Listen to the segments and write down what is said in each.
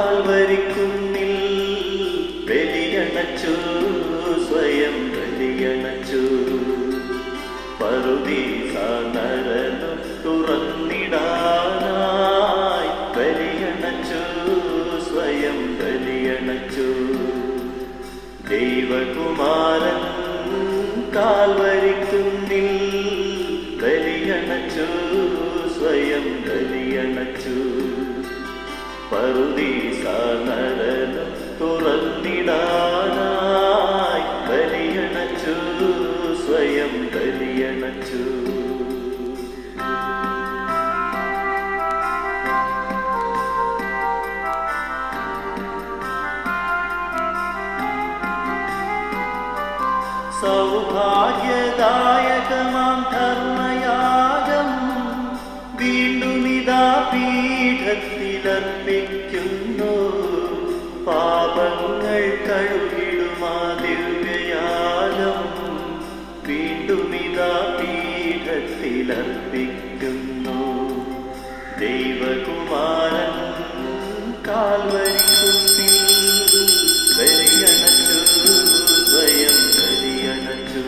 കാൽവരിക്കുന്നിൽ ബലിയണച്ചു, സ്വയം ബലിയണച്ചു. പറുദീസ നരനു തുറന്നിടാനായി ബലിയണച്ചു, സ്വയം ബലിയണച്ചു. ദൈവകുമാരൻ കാൽവരിക്കുന്നിൽ ബലിയണച്ചു, സ്വയം ബലിയണച്ചു. പറുദീസ നരനു തുറന്നിടാനായി ബലിയണച്ചു, സ്വയം ബലിയണച്ചു. സൗഭാഗ്യദായകമാം ധർമ്മയാഗം വീണ്ടുമിതാ പീഠത്തിലർപ്പിക്കുന്നു. പാപങ്ങൾ കഴുകിടുമാ ദിവ്യയാഗം വീണ്ടുമിതാ പീഠത്തിലർപ്പിക്കുന്നു. ദൈവകുമാരൻ കാൽവരിക്കുന്നിൽ ബലിയണച്ചു, സ്വയം ബലിയണച്ചു.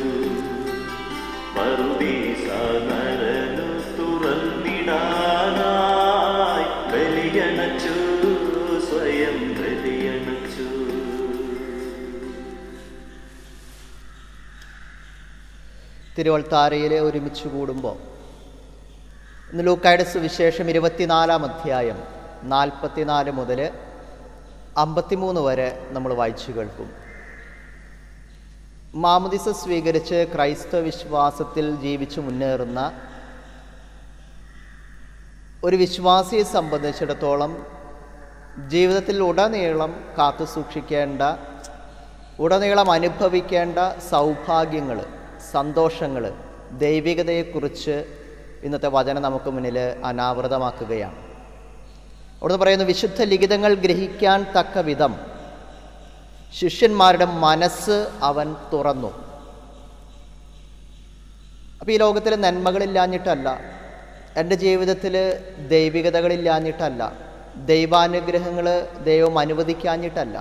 പറുദീസ നരനു തുറന്നിടാനായി ബലിയണച്ചു, സ്വയം ബലിയണച്ചു. തിരുവൾത്താരയിൽ ഒരുമിച്ച് കൂടുമ്പോൾ ഇന്ന് ലൂക്കായുടെ സുവിശേഷം 24-ാം അധ്യായം 44 മുതൽ 53 വരെ നമ്മൾ വായിച്ചു കേൾക്കും. മാമോദിസ സ്വീകരിച്ച് ക്രൈസ്തവ വിശ്വാസത്തിൽ ജീവിച്ചു മുന്നേറുന്ന ഒരു വിശ്വാസിയെ സംബന്ധിച്ചിടത്തോളം ജീവിതത്തിൽ ഉടനീളം കാത്തു സൂക്ഷിക്കേണ്ട, ഉടനീളം അനുഭവിക്കേണ്ട സൗഭാഗ്യങ്ങൾ, സന്തോഷങ്ങൾ, ദൈവികതയെക്കുറിച്ച് ഇന്നത്തെ വചനം നമുക്ക് മുന്നിൽ അനാവൃതമാക്കുകയാണ്. അവിടുന്ന് പറയുന്നു, വിശുദ്ധ ലിഖിതങ്ങൾ ഗ്രഹിക്കാൻ തക്ക വിധം ശിഷ്യന്മാരുടെ മനസ്സ് അവൻ തുറന്നു. അപ്പോൾ ഈ ലോകത്തിൽ നന്മകളില്ലാഞ്ഞിട്ടല്ല, എൻ്റെ ജീവിതത്തിൽ ദൈവികതകളില്ലാഞ്ഞിട്ടല്ല, ദൈവാനുഗ്രഹങ്ങൾ ദൈവം അനുവദിക്കാഞ്ഞിട്ടല്ല.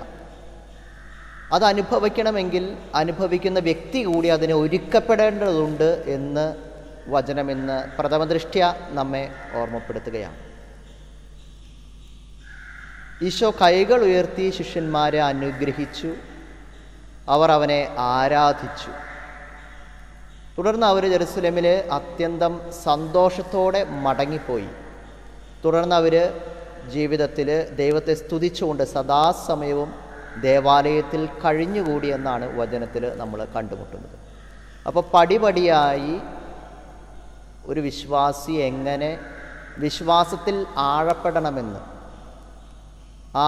അത് അനുഭവിക്കണമെങ്കിൽ അനുഭവിക്കുന്ന വ്യക്തി കൂടി അതിനെ ഒരുക്കപ്പെടേണ്ടതുണ്ട് എന്ന് വചനം ഇന്ന് പ്രഥമദൃഷ്ട്യാ നമ്മെ ഓർമ്മപ്പെടുത്തുകയാണ്. ഈശോ കൈകൾ ഉയർത്തി ശിഷ്യന്മാരെ അനുഗ്രഹിച്ചു. അവർ അവനെ ആരാധിച്ചു. തുടർന്ന് അവർ ജെറുസലേമിൽ അത്യന്തം സന്തോഷത്തോടെ മടങ്ങിപ്പോയി. തുടർന്ന് അവർ ജീവിതത്തിൽ ദൈവത്തെ സ്തുതിച്ചുകൊണ്ട് സദാസമയവും ദേവാലയത്തിൽ കഴിഞ്ഞുകൂടി എന്നാണ് വചനത്തിൽ നമ്മൾ കണ്ടുമുട്ടുന്നത്. അപ്പോൾ പടിപടിയായി ഒരു വിശ്വാസി എങ്ങനെ വിശ്വാസത്തിൽ ആഴപ്പെടണമെന്ന്,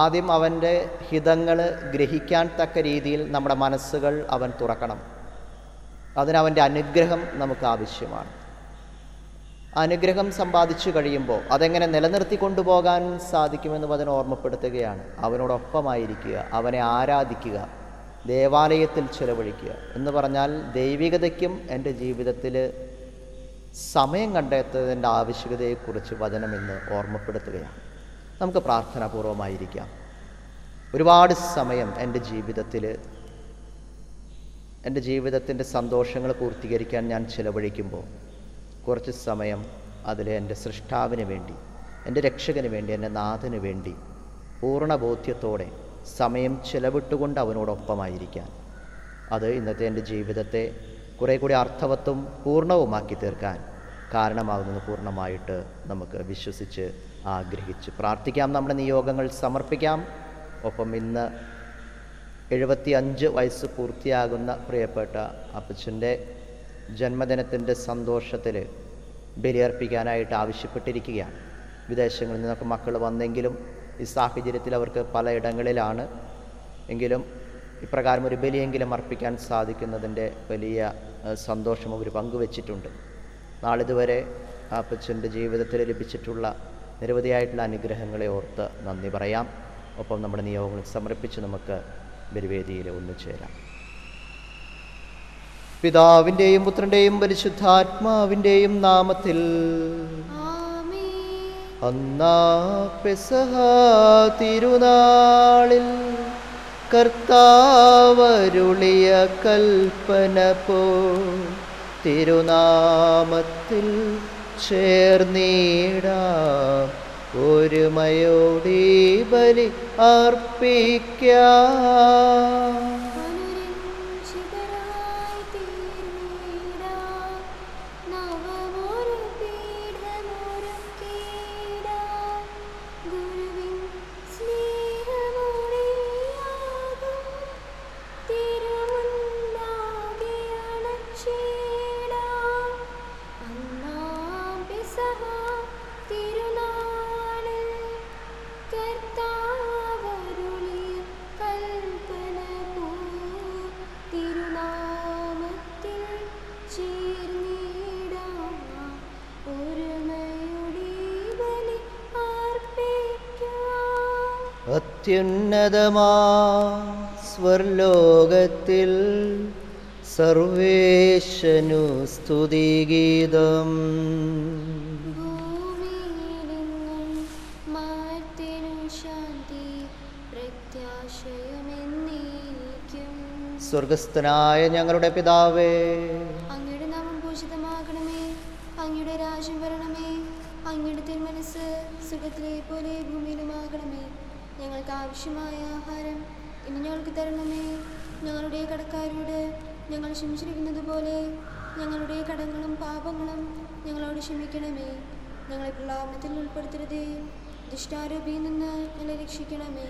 ആദ്യം അവൻ്റെ ഹിതങ്ങൾ ഗ്രഹിക്കാൻ തക്ക രീതിയിൽ നമ്മുടെ മനസ്സുകൾ അവൻ തുറക്കണം. അതിനവൻ്റെ അനുഗ്രഹം നമുക്ക് ആവശ്യമാണ്. അനുഗ്രഹം സമ്പാദിച്ചു കഴിയുമ്പോൾ അതെങ്ങനെ നിലനിർത്തി കൊണ്ടുപോകാൻ സാധിക്കുമെന്ന് അതിനെ ഓർമ്മപ്പെടുത്തുകയാണ്. അവനോടൊപ്പമായിരിക്കുക, അവനെ ആരാധിക്കുക, ദേവാലയത്തിൽ ചിലവഴിക്കുക എന്ന് പറഞ്ഞാൽ ദൈവികതയ്ക്കും എൻ്റെ ജീവിതത്തിൽ സമയം കണ്ടെത്തുന്നതിൻ്റെ ആവശ്യകതയെക്കുറിച്ച് വചനം ഇന്ന് ഓർമ്മപ്പെടുത്തുകയാണ്. നമുക്ക് പ്രാർത്ഥനാപൂർവമായിരിക്കാം. ഒരുപാട് സമയം എൻ്റെ ജീവിതത്തിൻ്റെ സന്തോഷങ്ങൾ പൂർത്തീകരിക്കാൻ ഞാൻ ചിലവഴിക്കുമ്പോൾ കുറച്ച് സമയം അതിൽ എൻ്റെ സൃഷ്ടാവിന് വേണ്ടി, എൻ്റെ രക്ഷകന് വേണ്ടി, എൻ്റെ നാഥന് വേണ്ടി പൂർണ്ണ ബോധ്യത്തോടെ സമയം ചിലവിട്ടുകൊണ്ട് അവനോടൊപ്പമായിരിക്കാൻ, അത് ഇന്നത്തെ എൻ്റെ ജീവിതത്തെ കുറേ കൂടി അർത്ഥവത്വം പൂർണ്ണവുമാക്കി തീർക്കാൻ കാരണമാകുന്നത് പൂർണ്ണമായിട്ട് നമുക്ക് വിശ്വസിച്ച് ആഗ്രഹിച്ച് പ്രാർത്ഥിക്കാം. നമ്മുടെ നിയോഗങ്ങൾ സമർപ്പിക്കാം. ഒപ്പം ഇന്ന് 75 വയസ്സ് പൂർത്തിയാകുന്ന പ്രിയപ്പെട്ട അപ്പച്ചൻ്റെ ജന്മദിനത്തിൻ്റെ സന്തോഷത്തിൽ ബലിയർപ്പിക്കാനായിട്ട് ആവശ്യപ്പെട്ടിരിക്കുകയാണ്. വിദേശങ്ങളിൽ നിന്നൊക്കെ മക്കൾ വന്നെങ്കിലും ഈ സാഹചര്യത്തിൽ അവർക്ക് പലയിടങ്ങളിലാണ് എങ്കിലും ഇപ്രകാരം ഒരു ബലിയെങ്കിലും അർപ്പിക്കാൻ സാധിക്കുന്നതിൻ്റെ വലിയ സന്തോഷം അവർ പങ്കുവച്ചിട്ടുണ്ട്. നാളിതുവരെ അപ്പച്ചൻ്റെ ജീവിതത്തിൽ ലഭിച്ചിട്ടുള്ള നിരവധിയായിട്ടുള്ള അനുഗ്രഹങ്ങളെ ഓർത്ത് നന്ദി പറയാം. ഒപ്പം നമ്മുടെ നിയോഗങ്ങൾ സമർപ്പിച്ച് നമുക്ക് ബലിവേദിയിൽ ഒന്നുചേരാം. പിതാവിൻ്റെയും പുത്രൻ്റെയും പരിശുദ്ധാത്മാവിൻ്റെയും നാമത്തിൽ. അന്നാ പെസഹ തിരുനാളിൽ കർത്താവരുളിയ കൽപ്പന പോ തിരുനാമത്തിൽ ചേർന്നിടാം ഒരുമയോടീ ബലി അർപ്പിക്കാം. അത്യുന്നതമാ സ്വർലോകത്തിൽ സർവേശനു സ്തുതിഗീതം. സ്വർഗസ്ഥനായ ഞങ്ങളുടെ പിതാവേ, അങ്ങയുടെ നാമം പൂജിതമാകണമേ, അങ്ങയുടെ രാജ്യം വരണമേ, അങ്ങയുടെ തിരുമനസ് സുഖത്തിലെ പോലെ ഭൂമിയിലുമാകണമേ. ഞങ്ങൾക്ക് ആവശ്യമായ ആഹാരം ഇന്ന് ഞങ്ങൾക്ക് തരണമേ. ഞങ്ങളുടെ കടക്കാരോട് ഞങ്ങൾ ക്ഷമിച്ചിരിക്കുന്നത് പോലെ ഞങ്ങളുടെ കടങ്ങളും പാപങ്ങളും ഞങ്ങളോട് ക്ഷമിക്കണമേ. ഞങ്ങളെ പ്രലോഭനത്തിൽ ഉൾപ്പെടുത്തരുതേ, ദുഷ്ടാരൂപിയിൽ നിന്ന് ഞങ്ങളെ രക്ഷിക്കണമേ.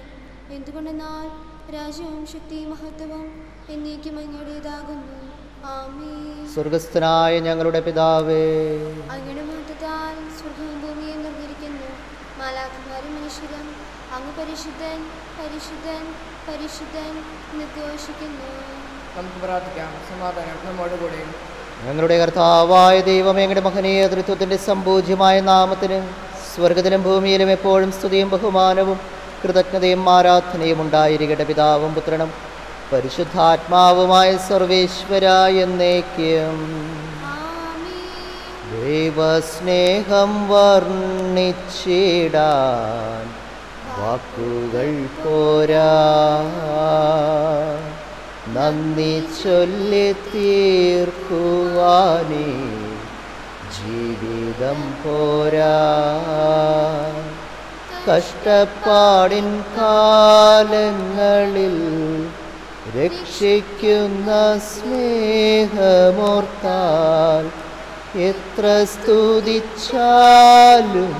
എന്തുകൊണ്ടെന്നാൽ രാജ്യവും ശക്തിയും മഹത്വവും എന്നേക്കും അങ്ങയുടേതാകുന്നു. ആമേൻ. സ്വർഗസ്ഥനായ ഞങ്ങളുടെ പിതാവേ, അങ്ങയുടെ മഹത്വത്താൽ സ്വർഗവും ഭൂമിയും നിർമ്മിരിക്കുന്നു. മാലാഖമാരും മനുഷ്യരും അങ്ങ് പരിശുദ്ധൻ പരിശുദ്ധൻ പരിശുദ്ധൻ നിർഘോഷിക്കുന്നു. നമുക്ക് പ്രാർത്ഥിക്കാം. സമാധാനം നമ്മോടുകൂടെ. ഞങ്ങളുടെ കർത്താവായ ദൈവമേ, ഞങ്ങളുടെ മഹനീയ തൃത്വത്തിൻ്റെ സമ്പൂജ്യമായ നാമത്തിന് സ്വർഗത്തിലും ഭൂമിയിലും എപ്പോഴും സ്തുതിയും ബഹുമാനവും കൃതജ്ഞതയും ആരാധനയും ഉണ്ടായിരിക്കട്ടെ. പിതാവും പുത്രനും പരിശുദ്ധാത്മാവുമായ സർവേശ്വര എന്നേക്കും. ദൈവസ്നേഹം വർണ്ണിച്ചിടാൻ വാക്കുകൾ പോരാ, നന്ദി ചൊല്ലി തീർക്കുവാനേ ജീവിതം പോരാ. കഷ്ടപ്പാടിൻ കാലങ്ങളിൽ രക്ഷിക്കുന്ന സ്നേഹമോർത്താൽ എത്ര സ്തുതിച്ചാലും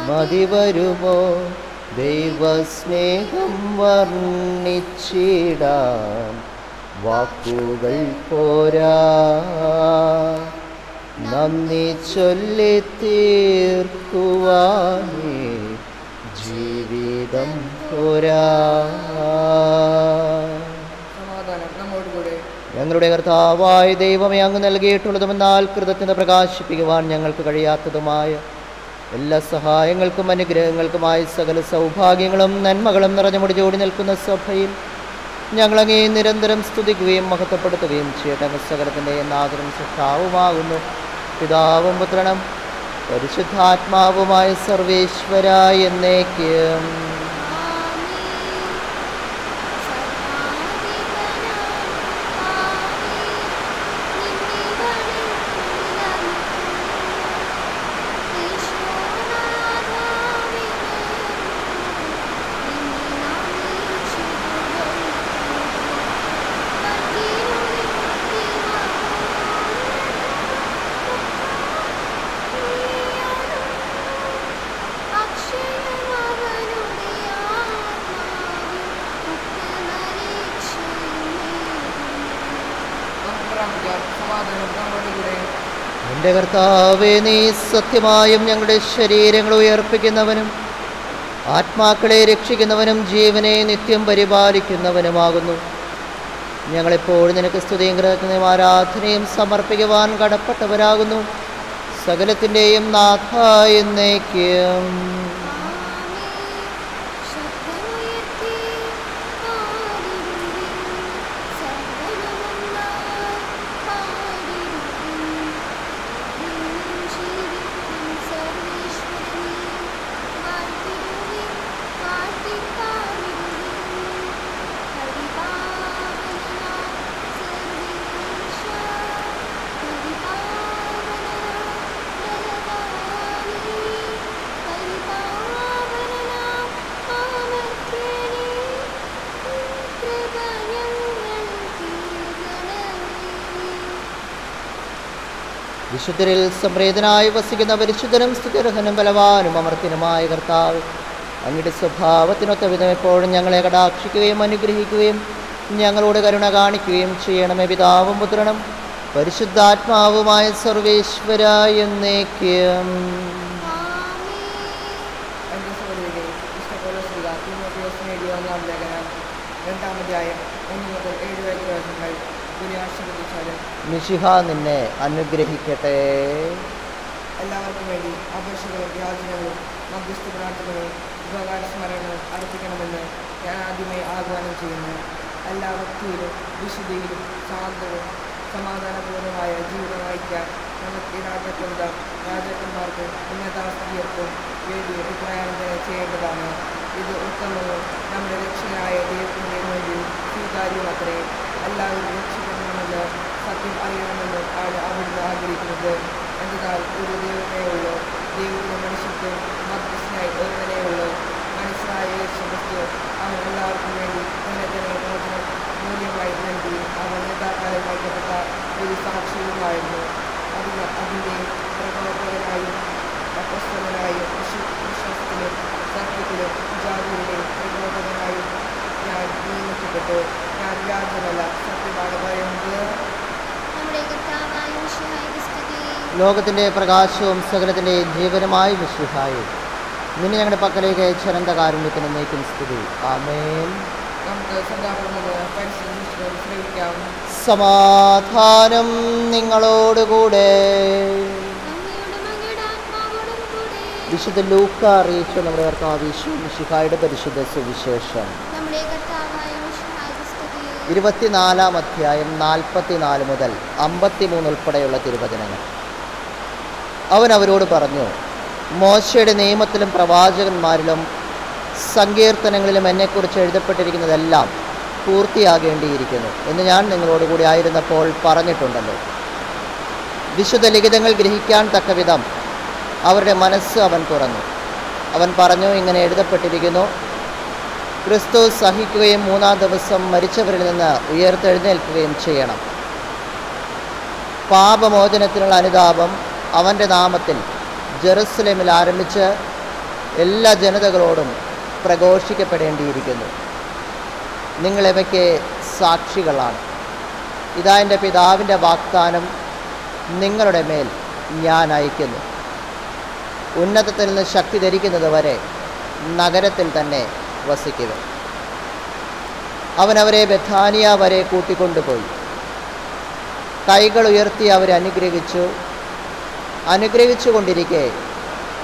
മതി വരുമോ. ദൈവസ്നേഹം വർണ്ണിച്ചിടാൻ വാക്കുകൾ പോരാ, നന്ദി ചൊല്ലി തീർക്കുവാനേ ജീവിതം പോരാ. സമാധാനം നമ്മോടുകൂടെ. ഞങ്ങളുടെ കർത്താവായ ദൈവമേ, അങ്ങ് നൽകിയിട്ടുള്ളതുമെന്നാൽ കൃതജ്ഞത പ്രകാശിപ്പിക്കുവാൻ ഞങ്ങൾക്ക് കഴിയാത്തതുമായ എല്ലാ സഹായങ്ങൾക്കും അനുഗ്രഹങ്ങൾക്കുമായി സകല സൗഭാഗ്യങ്ങളും നന്മകളും നിറഞ്ഞു മുടിചോടി നിൽക്കുന്ന സഭയിൽ ഞങ്ങളങ്ങേ നിരന്തരം സ്തുതിക്കുകയും മഹത്വപ്പെടുത്തുകയും ചെയ്യട്ടെ. അങ്ങ് സകലത്തിൻ്റെ നാഥനും സൃഷ്ടാവുമാകുന്നു. പിതാവും പുത്രനും പരിശുദ്ധാത്മാവുമായ സർവേശ്വര എന്നേക്കും. എൻ്റെ കർത്താവേ, നീ സത്യമായും ഞങ്ങളുടെ ശരീരങ്ങൾ ഉയർപ്പിക്കുന്നവനും ആത്മാക്കളെ രക്ഷിക്കുന്നവനും ജീവനെ നിത്യം പരിപാലിക്കുന്നവനുമാകുന്നു. ഞങ്ങളെപ്പോഴും നിനക്ക് സ്തുതിയും കൃതജ്ഞതയും ആരാധനയും സമർപ്പിക്കുവാൻ കടപ്പെട്ടവരാകുന്നു. സകലത്തിൻ്റെയും നാഥ എന്നേക്കും. വിശുദ്ധരിൽ സംപ്രീതനായി വസിക്കുന്ന പരിശുദ്ധനും സ്തുത്യർഹനും ബലവാനും അമർത്യനുമായ കർത്താവ്, അങ്ങയുടെ സ്വഭാവത്തിനൊത്ത വിധം എപ്പോഴും ഞങ്ങളെ കടാക്ഷിക്കുകയും അനുഗ്രഹിക്കുകയും ഞങ്ങളോട് കരുണ കാണിക്കുകയും ചെയ്യണമേ. പിതാവും പുത്രനും പരിശുദ്ധാത്മാവുമായ സർവേശ്വര എന്നേക്കും. എൻ്റെ സഹോദരരെ, ഇഷ്ടപോലെ നേടിയ ഒന്നാം ലേഖനം 2-ാം അധ്യായം 1 മുതൽ 7 വരെ വചനങ്ങൾ ആശീർവദിച്ചാലും മിശിഹ നിന്നെ അനുഗ്രഹിക്കട്ടെ. എല്ലാവർക്കും വേണ്ടി അപേക്ഷകളും യാചനകളും മധ്യസ്ഥ പ്രാർത്ഥനകളും ഉപകാര സ്മരണകളും അർപ്പിക്കണമെന്ന് ഞാൻ ആദ്യമേ ആഹ്വാനം ചെയ്യുന്നു. എല്ലാ വ്യക്തിയിലും വിശുദ്ധിയിലും ശാന്തവും സമാധാനപൂർണമായ ജീവിതം നയിക്കാൻ നമുക്ക് രാജാക്കന്മാർക്കും ഉന്നതാസ്തികർക്കും വേണ്ടി അഭിപ്രായം ചെയ്യേണ്ടതാണ്. ഇത് ഉത്തമവും നമ്മുടെ രക്ഷകനായ ദൈവത്തിൻ്റെ മുന്നിൽ സ്വീകാര്യമത്രേ. എല്ലാവരും രക്ഷിക്കണമെന്ന് സത്യം അറിയണമെന്ന് ആണ് അവിടുന്ന് ആഗ്രഹിക്കുന്നത്. എന്നാൽ ഒരു ദൈവമേ ഉള്ളൂ, ദൈവത്തിന് മനുഷ്യർക്ക് മധ്യസ്ഥനായി ഒരുവനേ ഉള്ളൂ, മനുഷ്യനായ യേശുക്രിസ്തു. അവൻ എല്ലാവർക്കും വേണ്ടി തന്നെ മോചനം മൂല്യമായി നൽകി. അവൻ യഥാകാലം വഹിക്കപ്പെട്ട ഒരു സാക്ഷിയുമായിരുന്നു. അതിൻ്റെ പ്രബോധകനായും അപ്പസ്തലനായും വിശ്വാസത്തിലും സത്യത്തിലും ജാതിയുടെ പ്രബോധകനായും ഞാൻ നിയമിക്കപ്പെട്ടു. ഞാൻ വ്യാജമല്ല, സത്യമാണ് പറയുന്നത്. ലോകത്തിൻ്റെ പ്രകാശവും സകലത്തിൻ്റെയും ജീവനുമായി മിശിഹായി നിന്നെ ഞങ്ങളുടെ പക്കലേക്ക് അയച്ചനന്ത കാരുണ്യത്തിന് നയിക്കും സ്തുതി. ആമേൻ. നമുക്ക് സദാപ്രമുഖ പരിശുദ്ധ ശ്രമിക്കാം. സമാധാനം നിങ്ങളോടുകൂടെ. വിശുദ്ധ ലൂക്ക അറിയിച്ച നമ്മുടെ കർത്താവ് മിശിഹായുടെ പരിശുദ്ധ സുവിശേഷം 24-ാം അധ്യായം 44 മുതൽ 53 ഉൾപ്പെടെയുള്ള തിരുവചനങ്ങൾ. അവൻ അവരോട് പറഞ്ഞു, മോശയുടെ നിയമത്തിലും പ്രവാചകന്മാരിലും സങ്കീർത്തനങ്ങളിലും എന്നെക്കുറിച്ച് എഴുതപ്പെട്ടിരിക്കുന്നതെല്ലാം പൂർത്തിയാകേണ്ടിയിരിക്കുന്നു എന്ന് ഞാൻ നിങ്ങളോടുകൂടി ആയിരുന്നപ്പോൾ പറഞ്ഞിട്ടുണ്ടല്ലോ. വിശുദ്ധ ലിഖിതങ്ങൾ ഗ്രഹിക്കാൻ തക്കവിധം അവരുടെ മനസ്സ് അവൻ തുറന്നു. അവൻ പറഞ്ഞു, ഇങ്ങനെ എഴുതപ്പെട്ടിരിക്കുന്നു, ക്രിസ്തു സഹിക്കുകയും 3-ാം ദിവസം മരിച്ചവരിൽ നിന്ന് ഉയർത്തെഴുന്നേൽക്കുകയും ചെയ്യണം. പാപമോചനത്തിനുള്ള അനുതാപം അവൻ്റെ നാമത്തിൽ ജെറുസലേമിൽ ആരംഭിച്ച് എല്ലാ ജനതകളോടും പ്രഘോഷിക്കപ്പെടേണ്ടിയിരിക്കുന്നു. നിങ്ങളിവയ്ക്ക് സാക്ഷികളാണ്. ഇതാ എൻ്റെ പിതാവിൻ്റെ വാഗ്ദാനം നിങ്ങളുടെ മേൽ ഞാൻ അയക്കുന്നു. ഉന്നതത്തിൽ നിന്ന് ശക്തി ധരിക്കുന്നത് വരെ നഗരത്തിൽ തന്നെ വസിക്കുക. അവനവരെ ബഥാനിയ വരെ കൂട്ടിക്കൊണ്ടുപോയി കൈകൾ ഉയർത്തി അവരെ അനുഗ്രഹിച്ചു കൊണ്ടിരിക്കെ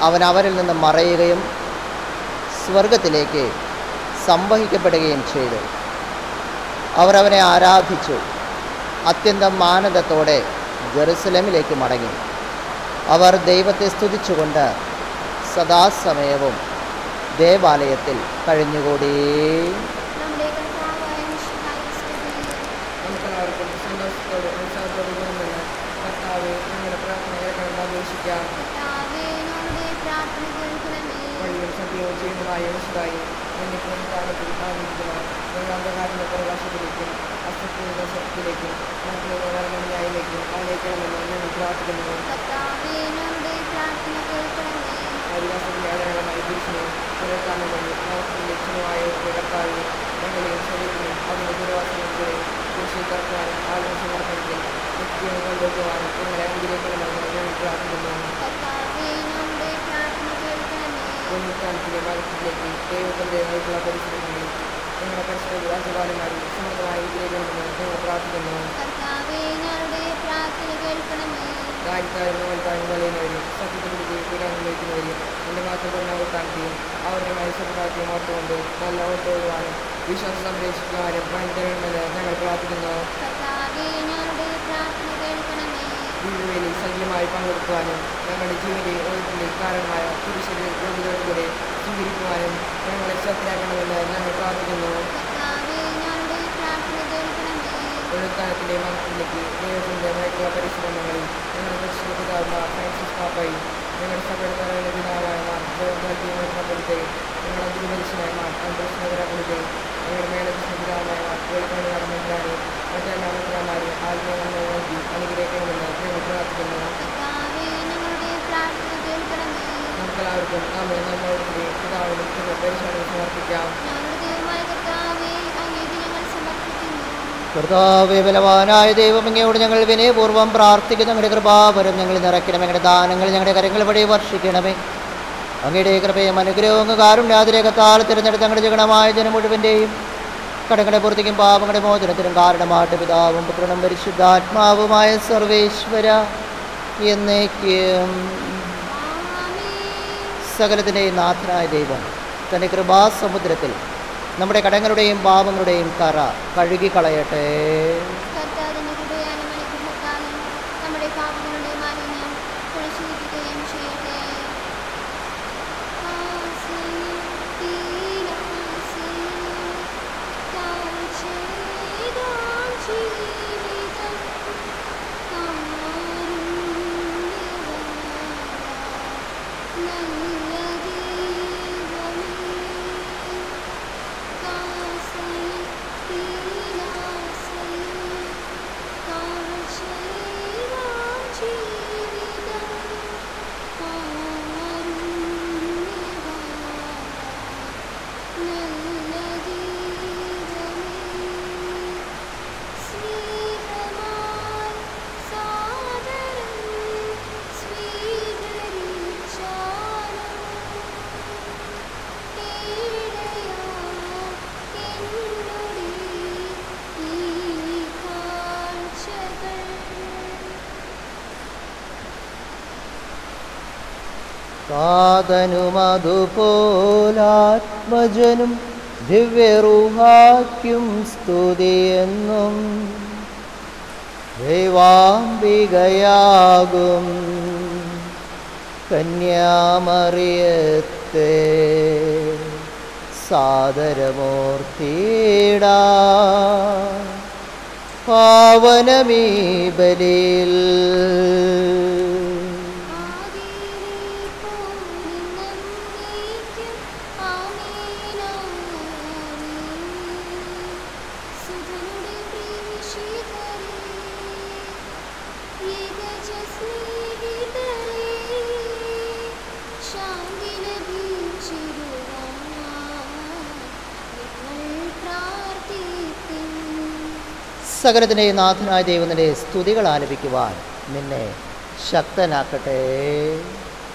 അവൻ അവരിൽ നിന്ന് മറയുകയും സ്വർഗത്തിലേക്ക് സംവഹിക്കപ്പെടുകയും ചെയ്തു. അവർ അവനെ ആരാധിച്ചു. അത്യന്തം ആനന്ദത്തോടെ ജെറുസലേമിലേക്ക് മടങ്ങി. അവർ ദൈവത്തെ സ്തുതിച്ചുകൊണ്ട് സദാസമയവും ദേവാലയത്തിൽ കഴിഞ്ഞുകൂടി. നമുക്കെല്ലാവർക്കും സന്തോഷത്തോടെ ഉത്സാഹത്തോടെ നിന്ന് കർത്താവേ, ഞങ്ങളുടെ പ്രാർത്ഥന കേൾക്കണമെന്ന് അപേക്ഷിക്കാം. വഴിയും സത്യവും ചെയ്യുന്നതായ യേശുവായി എന്നെ കാലത്തിൽ ആനന്ദിക്കുന്ന അന്ധകാരന്റെ പ്രകാശത്തിലേക്കും അസത്യയുടെ സത്യത്തിലേക്കും ന്യായത്തിലേക്കും ആനയിക്കണമെന്ന് ഞങ്ങൾ പ്രാർത്ഥിക്കുന്നു. ആദിവാസികളുടെ അടയാളമായി പുരുഷനെയും പുനർക്കാലം വഴി ലോകത്തിന്റെ ലക്ഷ്യമായ കർത്താവ് ഞങ്ങളെയും ശരീരത്തിനും അതിന്റെ ദുരവാസനും കൂടെ കൃഷി തർക്കാനും ആത്മ സമർപ്പണത്തിൽ നിത്യവും കൊണ്ടുപോകാനും ഞങ്ങളെ അനുഗ്രഹിക്കണമെന്ന് ഞങ്ങൾ പ്രാർത്ഥിക്കുന്നു. പുനർക്കാലത്തിലെ ഭാഗത്തിലേക്ക് ദൈവത്തിന്റെ നയിക്കുന്ന പരിശ്രമങ്ങളിൽ ഞങ്ങളുടെ പരിശുദ്ധ രാജ്യപാലന്മാരിൽ സമൃദ്ധമായി വിജയിക്കണമെന്ന് ഞങ്ങൾ പ്രാർത്ഥിക്കുന്നു. കാര്യക്കാരും നോൽക്കാരും വലയുന്നവരും സത്യത്തിലേക്ക് വിടാനുവയ്ക്കുന്നവരും എൻ്റെ മാത്രം ഭരണാവസ്ഥാനത്തെയും അവരുടെ മത്സരപ്രാർത്ഥ്യം ഓർത്തുകൊണ്ട് നല്ല ഓർത്തോടുവാനും വിശ്വാസം സംരക്ഷിക്കുവാനും വഴിതരണമെന്ന് ഞങ്ങൾ പ്രാർത്ഥിക്കുന്നു. വീടുവേലി സജീവമായി പങ്കെടുക്കുവാനും ഞങ്ങളുടെ ജീവന്റെ ഓരത്തിന്റെ കാരണമായ പുരുഷരുടെ രോഗികളിലൂടെ സ്വീകരിക്കുവാനും ഞങ്ങളെ ശക്തരാക്കണമെന്ന് ഞങ്ങൾ പ്രാർത്ഥിക്കുന്നു. പുനരുത്ഥാനത്തിന്റെ മഹത്വത്തിലേക്ക് ദൈവത്തിന്റെ മയക്കുള്ള പരിശ്രമങ്ങളിൽ ഞങ്ങളുടെ പരിശുദ്ധ പിതാവുമാർ ഫ്രാൻസിസ് പാപ്പയും ഞങ്ങളുടെ സഭയുടെ പിതാവായമാർ ജോർജാൽപ്പെടുത്തെ ഞങ്ങളുടെ തിരുപരിശനായമാർ അന്തരീക്ഷനഗരപ്പെടുത്തെ ഞങ്ങളുടെ മേലകൃഷ്ണ പിതാവായമാർ കോഴിക്കോട് മറ്റാരും മറ്റെല്ലാ മന്ത്രമാരും ആത്മീയ നൽകി അനുഗ്രഹിക്കണമെന്ന് ഞങ്ങൾ പ്രാർത്ഥിക്കുന്നു. കർത്താവേ, ബലവാനായ ദൈവം, അങ്ങയോട് ഞങ്ങൾ വിനയപൂർവ്വം പ്രാർത്ഥിക്കുന്നു. ഞങ്ങളുടെ കൃപാവരം ഞങ്ങൾ നിറയ്ക്കണം. ഞങ്ങളുടെ ദാനങ്ങൾ ഞങ്ങളുടെ കരങ്ങൾ വഴി വർഷിക്കണമേ. അങ്ങയുടെ കൃപയും അനുഗ്രഹവും കാരുണ്യാതിരേകത്താൽ തിരഞ്ഞെടുത്ത ഞങ്ങളുടെ ജഗണമായ ജനം മുഴുവൻ്റെയും കടങ്ങളുടെ പൂർത്തിക്കും പാപങ്ങളുടെ മോചനത്തിനും കാരണമായിട്ട് പിതാവും പുത്രനും പരിശുദ്ധാത്മാവുമായ സർവേശ്വര എന്നേക്കും. സകലത്തിൻ്റെയും നാഥനായ ദൈവം തൻ്റെ കൃപാസമുദ്രത്തിൽ നമ്മുടെ കടങ്ങളുടെയും പാപങ്ങളുടെയും കറ കഴുകിക്കളയട്ടെ. കർത്താവിന്റെ കൃപയാലും അനുഗ്രഹത്താലും നമ്മുടെ പാപങ്ങളുടെ മാലിന്യം കുളിച്ചുനിൽക്കുകയും ചെയ്യട്ടെ. താതനും അതുപോലാത്മജനും ദിവ്യറൂഹായ്ക്കും സ്തുതിയെന്നും ദൈവാംബികയാകും കന്യാമറിയത്തെ സാദരമൂർത്തിയിടാ പാവനമീ ബലിയിൽ. സകലത്തിൻ്റെയും നാഥനായ ദൈവത്തിൻ്റെ സ്തുതികൾ ആലപിക്കുവാൻ നിന്നെ ശക്തനാക്കട്ടെ.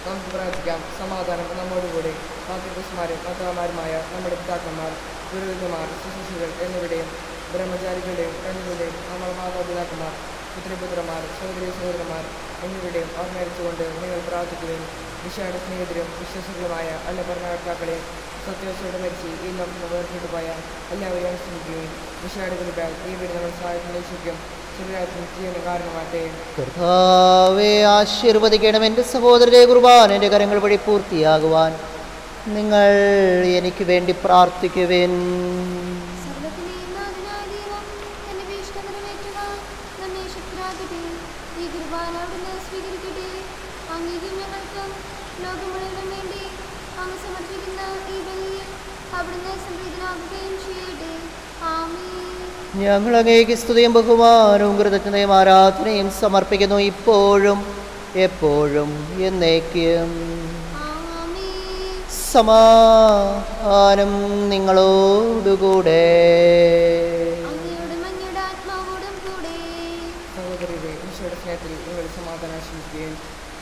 നമുക്ക് പ്രാർത്ഥിക്കാം. സമാധാനം നമ്മോടുകൂടി. മാതൃപുരുഷന്മാരും മാതാമാരുമായ നമ്മുടെ പിതാക്കന്മാർ, ഗുരുവിന്മാർ, ശുശ്രൂഷികൾ എന്നിവരുടെയും ബ്രഹ്മചാരികളുടെയും കണ്ണികളുടെയും നമ്മുടെ മാതാപിതാക്കന്മാർ, പുത്രിപുത്രന്മാർ, സഹോദരി സഹോദരന്മാർ എന്നിവരുടെയും ഓർമ്മയിരിച്ചുകൊണ്ട് നിങ്ങൾ പ്രാർത്ഥിക്കുകയും വിശായുടെ സ്നേഹിതരും വിശ്വസികളുമായ എല്ലാ ഭരണകർത്താക്കളെയും സത്യാവസ്ഥയോടെ മരിച്ച് ഈ ലോകത്തിന് വേർപെട്ടു പോയ എല്ലാവരെയും അനുസ്മരിക്കുകയും വിശായുടെ കൃപയാൽ ഈ വീട് നമ്മൾ സഹായത്തിന് രക്ഷിക്കും ശരീരത്തിന് ജീവന് കാരണമാകട്ടെ. കർത്താവേ, ആശീർവദിക്കണം. എൻ്റെ സഹോദരരെ കുർബാന എൻ്റെ കരങ്ങൾ വഴി പൂർത്തിയാകുവാൻ നിങ്ങൾ എനിക്ക് വേണ്ടി പ്രാർത്ഥിക്കുവിൻ. ഞങ്ങൾ അങ്ങേക്ക് സ്തുതിയും ബഹുമാനവും കൃതജ്ഞതയും ആരാധനയും സമർപ്പിക്കുന്നു, ഇപ്പോഴും എപ്പോഴും എന്നേക്കും. സമാധാനം നിങ്ങളോടുകൂടെ. സഹോദരരെ, ഈശോയുടെ സ്നേഹത്തിൽ നിങ്ങൾ സമാധാനം ആശംസിക്കുകയും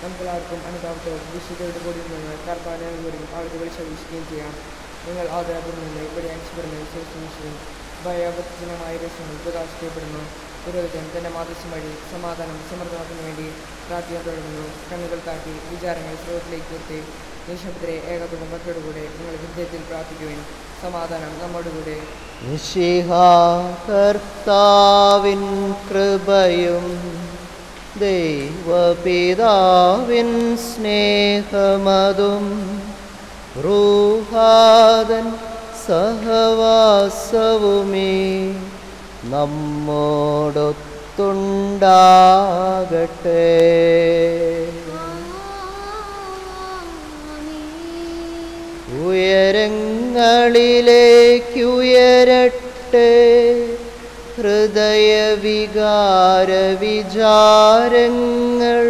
നമുക്കെല്ലാവർക്കും അനുതാപത്തോട് വിശുദ്ധയുടെ കൂടി നിന്ന് കർത്താവിനും ആളുകൾ വിശ്വസിക്കുകയും ചെയ്യാം. നിങ്ങൾ ആദരാപുരം നിന്ന് ഇവിടെ അനുസരിപ്പെടുന്ന വിശ്വസിക്കുകയും ഭയഭക്തജനമായ രക്ഷങ്ങൾ പ്രകാശിക്കപ്പെടുന്നു. പുരോഹിതൻ തൻ്റെ മാതൃശ്യം വഴി സമാധാനം സമൃദ്ധമാക്കുന്നതിന് വേണ്ടി പ്രാർത്ഥിക്കാൻ തുടങ്ങുന്നു. കണ്ണുകൾ താക്കി വിചാരങ്ങൾ സ്രോതത്തിലേക്ക് നിർത്തി നിശബ്ദരെ ഏകത്വം ഭക്തിയോടുകൂടെ നിങ്ങൾ ഹൃദയത്തിൽ പ്രാർത്ഥിക്കുവാൻ സമാധാനം നമ്മോടുകൂടെ. കർത്താവിൻ കൃപയും ദൈവപിതാവിൻ സ്നേഹമതും റൂഹാദൻ സഹവാസവുമേ നമ്മോടൊത്തുണ്ടാകട്ടെ. ഉയരങ്ങളിലേക്കുയരട്ടെ ഹൃദയവികാര വിചാരങ്ങൾ,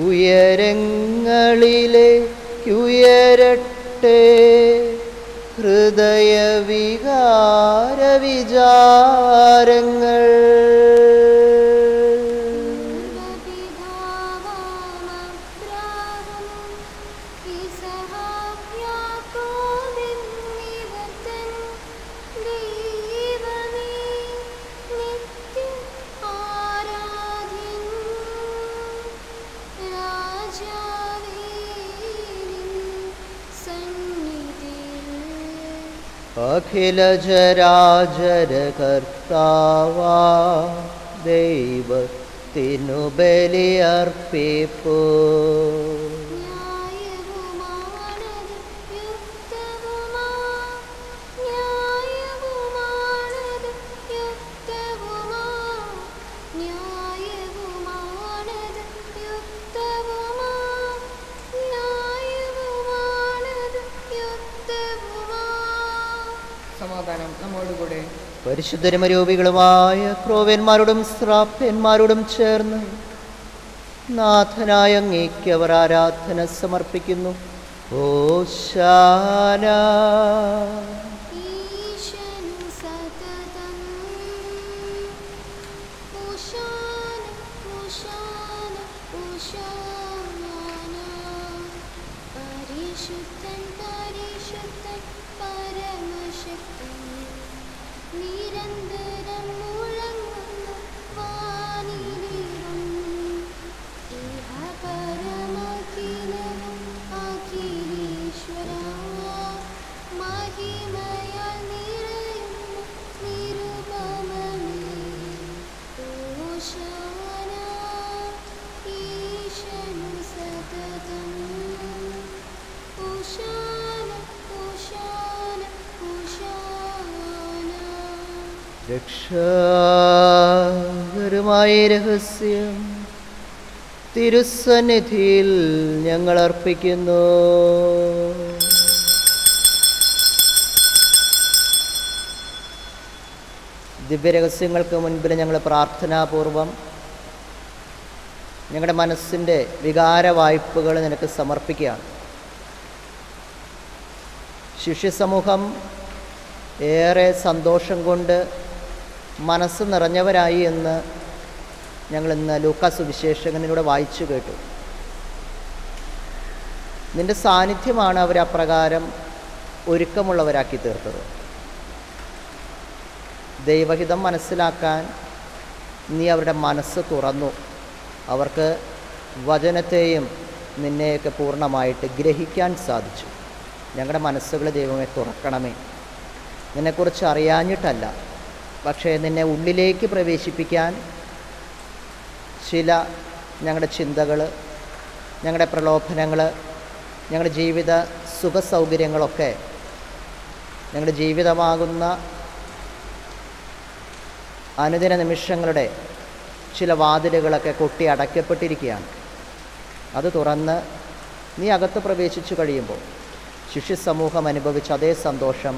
ഉയരങ്ങളിലേക്കുയരട്ടെ ഹൃദയവികാര വിചാരങ്ങൾ. അഖില ചരാചര കർത്താവാ ദൈവത്തിനു ബലിയർപ്പിപ്പൂ. സമാധാനം നമ്മോടുകൂടെ. പരിശുദ്ധരമരൂപികളുമായ ക്രോവ്യന്മാരോടും ശ്രാപ്യന്മാരോടും ചേർന്ന് നാഥനായ അങ്ങേക്ക് അവർ ആരാധന സമർപ്പിക്കുന്നു. ഓശാന രക്ഷാകരമായ രഹസ്യം തിരുസന്നിധിയിൽ ഞങ്ങൾ അർപ്പിക്കുന്നു. ദിവ്യരഹസ്യങ്ങൾക്ക് മുൻപിൽ ഞങ്ങൾ പ്രാർത്ഥനാപൂർവം ഞങ്ങളുടെ മനസ്സിൻ്റെ വികാര വായ്പകൾ നിനക്ക് സമർപ്പിക്കുകയാണ്. ശിഷ്യസമൂഹം ഏറെ സന്തോഷം കൊണ്ട് മനസ്സ് നിറഞ്ഞവരായി എന്ന് ഞങ്ങളിന്ന് ലൂക്കാ സുവിശേഷകനിലൂടെ വായിച്ചു കേട്ടു. നിൻ്റെ സാന്നിധ്യമാണ് അവരെ അപ്രകാരം ഒരുക്കമുള്ളവരാക്കി തീർത്തത്. ദൈവഹിതം മനസ്സിലാക്കാൻ നീ അവരുടെ മനസ്സ് തുറന്നു. അവർക്ക് വചനത്തെയും നിന്നെയൊക്കെ പൂർണ്ണമായിട്ട് ഗ്രഹിക്കാൻ സാധിച്ചു. ഞങ്ങളുടെ മനസ്സുകൾ ദൈവമേ തുറക്കണമേ. നിന്നെക്കുറിച്ച് അറിയാഞ്ഞിട്ടല്ല, പക്ഷേ നിന്നെ ഉള്ളിലേക്ക് പ്രവേശിപ്പിക്കാൻ ചില ഞങ്ങളുടെ ചിന്തകൾ, ഞങ്ങളുടെ പ്രലോഭനങ്ങൾ, ഞങ്ങളുടെ ജീവിത സുഖസൗകര്യങ്ങളൊക്കെ ഞങ്ങളുടെ ജീവിതമാകുന്ന അനുദിന നിമിഷങ്ങളുടെ ചില വാതിലുകളൊക്കെ കൊട്ടി അടയ്ക്കപ്പെട്ടിരിക്കുകയാണ്. അത് തുറന്ന് നീ അകത്ത് പ്രവേശിച്ചു കഴിയുമ്പോൾ ശിഷ്യസമൂഹം അനുഭവിച്ച അതേ സന്തോഷം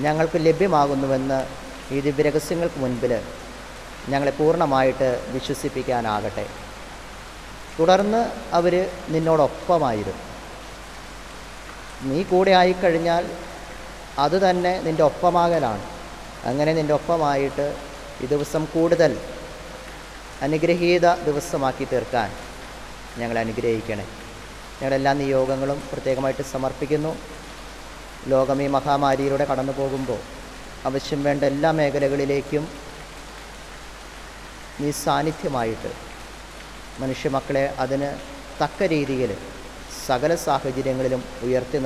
ഞങ്ങൾക്ക് ലഭ്യമാകുന്നുവെന്ന് ഈ ദിവ്യരഹസ്യങ്ങൾക്ക് മുൻപിൽ ഞങ്ങളെ പൂർണ്ണമായിട്ട് വിശ്വസിപ്പിക്കാനാകട്ടെ. തുടർന്ന് അവർ നിന്നോടൊപ്പമായിരുന്നു. നീ കൂടെ ആയിക്കഴിഞ്ഞാൽ അത് തന്നെ നിൻ്റെ ഒപ്പമാകലാണ്. അങ്ങനെ നിൻ്റെ ഒപ്പമായിട്ട് ഈ ദിവസം കൂടുതൽ അനുഗ്രഹീത ദിവസമാക്കി തീർക്കാൻ ഞങ്ങളെ അനുഗ്രഹിക്കണേ. ഞങ്ങളെല്ലാ നിയോഗങ്ങളും പ്രത്യേകമായിട്ട് സമർപ്പിക്കുന്നു. ലോകം ഈ മഹാമാരിയിലൂടെ കടന്നു പോകുമ്പോൾ ആവശ്യം വേണ്ട എല്ലാ മേഖലകളിലേക്കും നീ സാന്നിധ്യമായിട്ട് മനുഷ്യമക്കളെ അതിന് തക്ക രീതിയിൽ സകല സാഹചര്യങ്ങളിലും എത്തി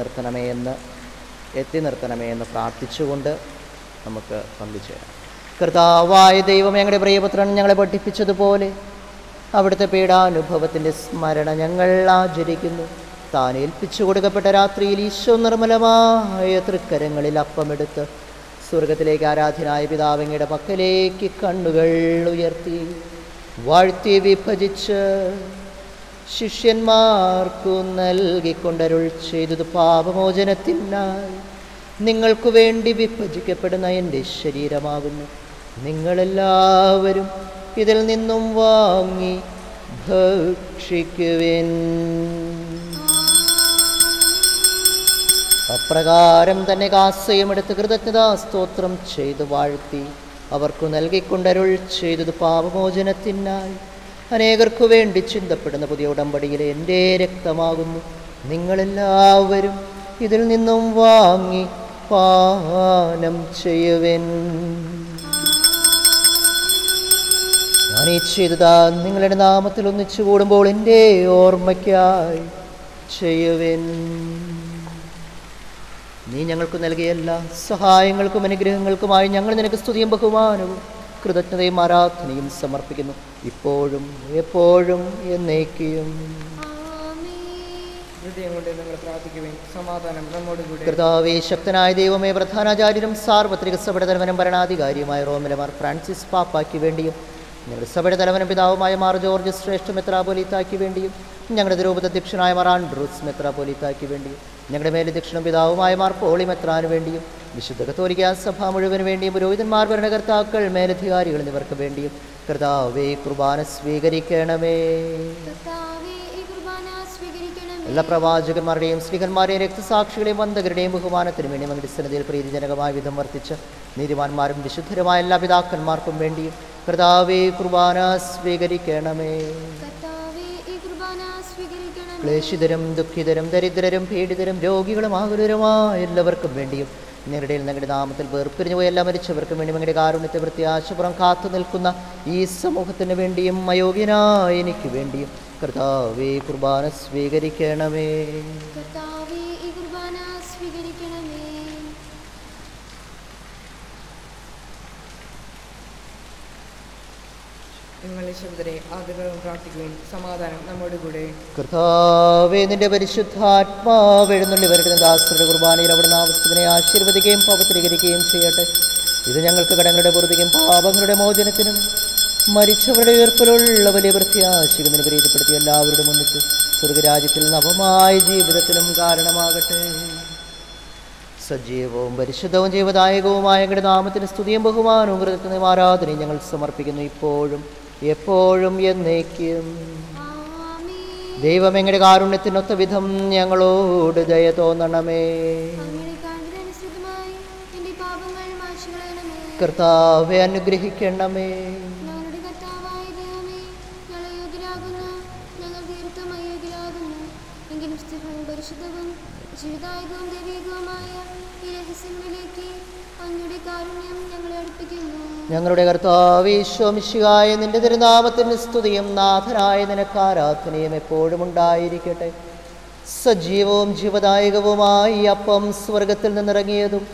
നിർത്തണമേ എന്ന് പ്രാർത്ഥിച്ചുകൊണ്ട് നമുക്ക് പങ്കുചേരാം. കർത്താവായ ദൈവം ഞങ്ങളുടെ പ്രിയപുത്രൻ ഞങ്ങളെ പഠിപ്പിച്ചതുപോലെ അവിടുത്തെ പീഡാനുഭവത്തിൻ്റെ സ്മരണ ഞങ്ങൾ ആചരിക്കുന്നു. താൻ ഏൽപ്പിച്ചു കൊടുക്കപ്പെട്ട രാത്രിയിൽ ഈശോ നിർമ്മലമായ തൃക്കരങ്ങളിൽ അപ്പമെടുത്ത് സ്വർഗത്തിലേക്ക് ആരാധനായ പിതാവങ്ങയുടെ പക്കലേക്ക് കണ്ണുകൾ ഉയർത്തി വാഴ്ത്തി വിഭജിച്ച് ശിഷ്യന്മാർക്കു നൽകിക്കൊണ്ടരുൾ ചെയ്തത് പാപമോചനത്തിനായി നിങ്ങൾക്കു വേണ്ടി വിഭജിക്കപ്പെടുന്ന എൻ്റെ ശരീരമാകുന്നു. നിങ്ങളെല്ലാവരും ഇതിൽ നിന്നും വാങ്ങി ഭക്ഷിക്കുവിൻ. അപ്രകാരം തന്നെ കാസയും എടുത്ത് കൃതജ്ഞതാ സ്തോത്രം ചെയ്തു വാഴ്ത്തി അവർക്കു നൽകിക്കൊണ്ടരുൾ ചെയ്തത് പാപമോചനത്തിനായി അനേകർക്കു വേണ്ടി ചിന്തപ്പെടുന്ന പുതിയ ഉടമ്പടിയിലെ എൻ്റെ രക്തമാകുന്നു. നിങ്ങളെല്ലാവരും ഇതിൽ നിന്നും വാങ്ങി പാനം ചെയ്യുവിൻ. ഞാൻ ഈ ചെയ്തതാ നിങ്ങളുടെ നാമത്തിൽ ഒന്നിച്ചു കൂടുമ്പോൾ എൻ്റെ ഓർമ്മയ്ക്കായി ചെയ്യുവിൻ. നീ ഞങ്ങൾക്ക് നൽകിയ എല്ലാ സഹായങ്ങൾക്കും അനുഗ്രഹങ്ങൾക്കുമായി ഞങ്ങൾ നിനക്ക് സ്തുതിയും ബഹുമാനവും കൃതജ്ഞതയും ആരാധനയും സമർപ്പിക്കുന്നു, ഇപ്പോഴും എപ്പോഴും എന്നേക്കും. കർത്താവേ, ശക്തനായ ദൈവമേ, പ്രധാനാചാര്യരും സാർവത്രിക സഭയുടെ തലവനും ഭരണാധികാരിയുമായ റോമിലെ മാർ ഫ്രാൻസിസ് പാപ്പായ്ക്ക് വേണ്ടിയും ഞങ്ങളുടെ സഭയുടെ തലവനും പിതാവുമായ മാർ ജോർജ് ശ്രേഷ്ഠ മെത്രാപ്പൊലീത്തായ്ക്ക് വേണ്ടിയും ഞങ്ങളുടെ രൂപതധ്യക്ഷനായ മാർ ആൻഡ്രൂസ് മെത്രാപ്പൊലീത്തായ്ക്ക് വേണ്ടിയും ഞങ്ങളുടെ മേലധ്യക്ഷനും പിതാവുമായ മാർ പോളി മെത്രാന് വേണ്ടിയും വിശുദ്ധ കത്തോലിക്കാ സഭ മുഴുവന് വേണ്ടിയും പുരോഹിതന്മാർ, ഭരണകർത്താക്കൾ, മേലധികാരികൾ എന്നിവർക്ക് വേണ്ടിയും കർത്താവേ കുർബാന സ്വീകരിക്കണമേ. എല്ലാ പ്രവാചകന്മാരുടെയും സ്ത്രീകന്മാരെയും രക്തസാക്ഷികളെയും വന്ദകരുടെയും ബഹുമാനത്തിനു വേണ്ടിയും അങ്ങയുടെ സന്നിധിയിൽ പ്രീതിജനകമായ വിധം വർത്തിച്ച നീതിമാന്മാരും വിശുദ്ധരുമായ എല്ലാ പിതാക്കന്മാർക്കും വേണ്ടിയും കർത്താവേ കുർബാന സ്വീകരിക്കണമേ. ക്ലേശിതരും ദുഃഖിതരും ദരിദ്രരും പീഡിതരും രോഗികളും ആകുലരുമായ എല്ലാവർക്കും വേണ്ടിയും ഞങ്ങളുടെ നാമത്തിൽ വേർപിരിഞ്ഞു പോയ എല്ലാ മരിച്ചവർക്കും വേണ്ടിയും അങ്ങയുടെ കാരുണ്യത്തെ പ്രത്യാശപുറം കാത്തു നിൽക്കുന്ന ഈ സമൂഹത്തിന് വേണ്ടിയും അയോഗ്യനായ എനിക്ക് വേണ്ടിയും കർത്താവേ കുർബാന സ്വീകരിക്കണമേ. സമാധാനം നമ്മോട് കൂടെ. കർത്താവേ, നിന്റെ പരിശുദ്ധാത്മാവ് എഴുന്നള്ളി വരുന്ന ദാസരുടെ കുർബാനയിൽ അവിടുന്ന് ആവസ്ഥനെ ആശീർവദിക്കുകയും പവിത്രീകരിക്കുകയും ചെയ്യട്ടെ. ഇത് ഞങ്ങൾക്ക് കടങ്ങളുടെ പുറത്തേക്കും പാപങ്ങളുടെ മോചനത്തിനും മരിച്ചവരുടെ ഉയർപ്പിലുള്ള വലിയ പ്രത്യാശികത്തിന് പ്രീതിപ്പെടുത്തി എല്ലാവരുടെ മുന്നിട്ട് സ്വർഗരാജ്യത്തിൽ നവമായ ജീവിതത്തിനും കാരണമാകട്ടെ. സജീവവും പരിശുദ്ധവും ജീവദായകവുമായ ഞങ്ങളുടെ നാമത്തിന് സ്തുതിയും ബഹുമാനവും കൃതജ്ഞതയും ആരാധനയും ഞങ്ങൾ സമർപ്പിക്കുന്നു, ഇപ്പോഴും എപ്പോഴും എന്നേക്കും. ദൈവം എങ്ങളുടെ കാരുണ്യത്തിനൊത്ത വിധം ഞങ്ങളോട് ദയ തോന്നണമേ. കർത്താവെ അനുഗ്രഹിക്കണമേ. ഞങ്ങളുടെ കർത്താവേ ഈശോ മിശിഹായ നിന്റെ തിരുനാമത്തിന് സ്തുതിയും നാഥനായ നിനക്ക് ആരാധനയും എപ്പോഴും ഉണ്ടായിരിക്കട്ടെ. സജീവവും ജീവദായകവുമായി അപ്പം സ്വർഗത്തിൽ നിന്നിറങ്ങിയതും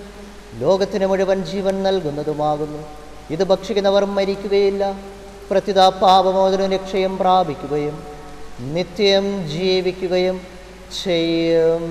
ലോകത്തിന് മുഴുവൻ ജീവൻ നൽകുന്നതുമാകുന്നു. ഇത് ഭക്ഷിക്കുന്നവർ മരിക്കുകയില്ല, പ്രത്യുത പാപമോചനവും രക്ഷയും പ്രാപിക്കുകയും നിത്യം ജീവിക്കുകയും ചെയ്യും.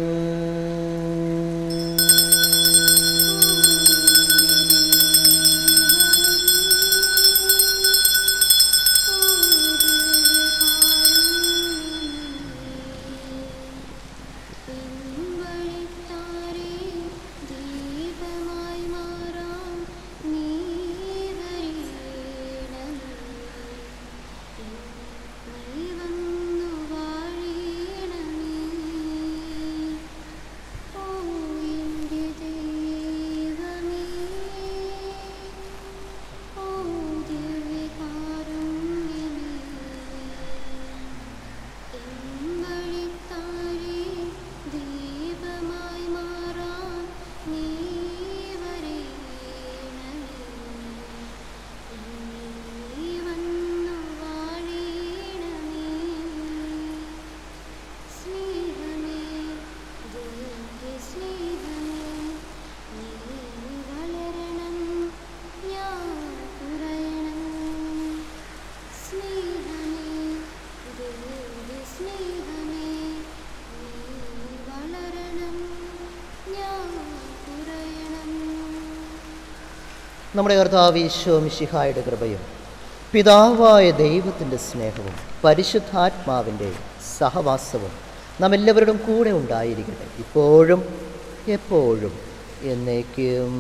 നമ്മുടെ കർത്താവ് ഈശോ മിശിഹായുടെ കൃപയും പിതാവായ ദൈവത്തിൻ്റെ സ്നേഹവും പരിശുദ്ധാത്മാവിൻ്റെ സഹവാസവും നാം എല്ലാവരുടെയും കൂടെ ഉണ്ടായിരിക്കട്ടെ, ഇപ്പോഴും എപ്പോഴും എന്നേക്കും.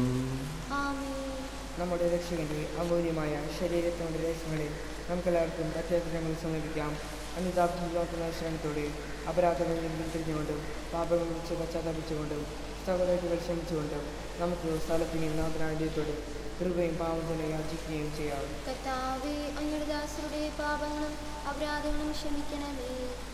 നമ്മുടെ രക്ഷകന്റെ അമൂല്യമായ ശരീരത്തിൻ്റെ രഹസ്യങ്ങളിൽ നമുക്കെല്ലാവർക്കും പ്രത്യേകങ്ങൾ സമർപ്പിക്കാം. അനുതാപത്തോടെ അപരാധങ്ങളിൽ നിന്ന് തിരിഞ്ഞുകൊണ്ടും പാപങ്ങൾ വെച്ച് പശ്ചാത്തപിച്ചുകൊണ്ടും സഹോദരങ്ങൾ ക്ഷമിച്ചുകൊണ്ട് നമുക്ക് സ്ഥലത്തിനും നാഥനാദ്യത്തോടെ കൃപയും പാവത്തിനെ യാചിക്കുകയും ചെയ്യാം. കർത്താവേ, അങ്ങയുടെ ദാസരുടെ പാപങ്ങളും അപരാധങ്ങളും ക്ഷമിക്കണമേ.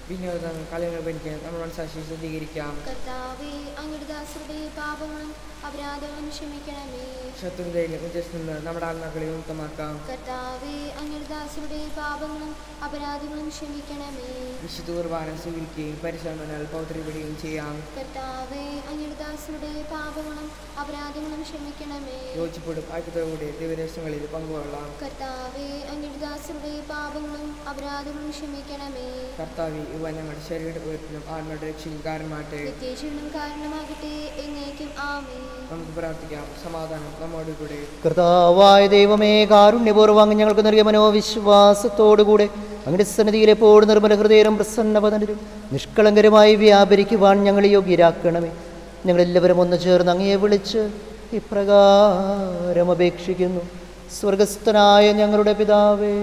വിനോദങ്ങൾ കളങ്ങൾ പഠിക്കാൻ നമ്മൾ മനസ്സാക്ഷി ശുദ്ധീകരിക്കാം. കർത്താവേ, അങ്ങയുടെ ദാസരുടെ പാപങ്ങളും അപരാധങ്ങളും ക്ഷമിക്കണമേ. ശത്രുതയിലും ഉദ്ദേശിക്കുന്നത് നമ്മുടെ ആത്മാക്കളെ മുക്തമാക്കാം. കർത്താവേ, അങ്ങയുടെ ദാസരുടെ പാപങ്ങളും അപരാധങ്ങളും ക്ഷമിക്കണമേ. വിശുദ്ധ കുർബാന സ്വീകരിക്കുകയും പരിശോധനകൾ പൗത്രീപ്പെടുകയും ചെയ്യാം. കർത്താവേ, അങ്ങയുടെ ദാസരുടെ പാപങ്ങളും അപരാധങ്ങളും ക്ഷമിക്കണമേ. യോജിപ്പോടും ഐക്യത്തോടുകൂടി ദിവരേശങ്ങളിൽ പങ്കുകൊള്ളാം. കർത്താവേ, അങ്ങയുടെ ദാസരുടെ പാപങ്ങളും അപരാധങ്ങളും ക്ഷമിക്കണമേ. കർത്താവേ, ഇവ ഞങ്ങളുടെ ശരീര ഉയർത്തിനും ആത്മയുടെ രക്ഷയ്ക്കും കാരണമാകട്ടെ. നിത്യജീവനും കാരണമാകട്ടെ. എന്നേക്കും ആമേൻ. നമുക്ക് പ്രാർത്ഥിക്കാം. സമാധാനം നമ്മോട് കൂടെ. കർത്താവായ ദൈവമേ, കാരുണ്യപൂർവ്വം അങ്ങ് ഞങ്ങൾക്ക് നൽകിയ മനോവിശ്വാസത്തോടുകൂടെ അങ്ങയുടെ സന്നിധിയിൽ എപ്പോഴും നിർമ്മല ഹൃദയരും പ്രസന്നവദനരും നിഷ്കളങ്കരമായി വ്യാപരിക്കുവാൻ ഞങ്ങളെ യോഗ്യരാക്കണമേ. ഞങ്ങളെല്ലാവരും ഒന്ന് ചേർന്ന് അങ്ങയെ വിളിച്ച് ഇപ്രകാരം അപേക്ഷിക്കുന്നു. സ്വർഗസ്ഥനായ ഞങ്ങളുടെ പിതാവേ,